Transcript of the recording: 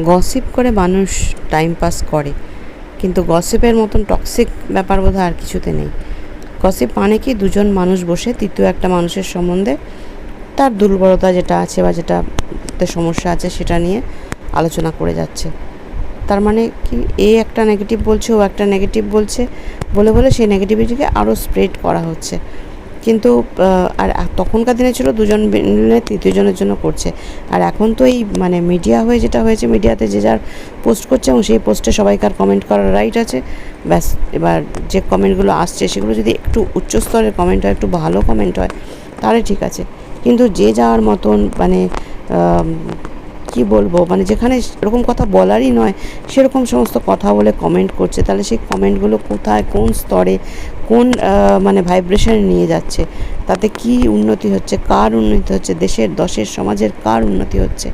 Gossip করে মানুষ time pass করে, কিন্তু গসিপের মতন টক্সিক ব্যাপার বোধহয় আর কিছুতে নেই। গসিপ মানে কি, দুজন মানুষ বসে তৃতীয় একটা মানুষের সম্বন্ধে তার দুর্বলতা যেটা আছে বা যেটাতে সমস্যা আছে সেটা নিয়ে আলোচনা করে যাচ্ছে। তার মানে কি, এ একটা নেগেটিভ বলছে, ও একটা নেগেটিভ বলছে, বলে বলে সেই নেগেটিভিটিকে আরও স্প্রেড করা হচ্ছে। কিন্তু আর তখনকার দিনে ছিল দুজন মিলে তৃতীয়জনের জন্য করছে, আর এখন তো এই মানে মিডিয়া হয়ে যেটা হয়েছে, মিডিয়াতে যে যার পোস্ট করছে এবং সেই পোস্টে সবাইকার কমেন্ট করার রাইট আছে। ব্যাস, এবার যে কমেন্টগুলো আসছে সেগুলো যদি একটু উচ্চস্তরের কমেন্ট হয়, একটু ভালো কমেন্ট হয়, তাহলে ঠিক আছে। কিন্তু যে যাওয়ার মতন মানে কি বলবো, মানে যেখানে এরকম কথা বলারই নয় সেরকম সমস্ত কথা বলে কমেন্ট করছে, তাহলে সেই কমেন্টগুলো কোথায়, কোন স্তরে, কোন মানে ভাইব্রেশনে নিয়ে যাচ্ছে, তাতে কি উন্নতি হচ্ছে, কার উন্নতি হচ্ছে, দেশের, দশের, সমাজের কার উন্নতি হচ্ছে?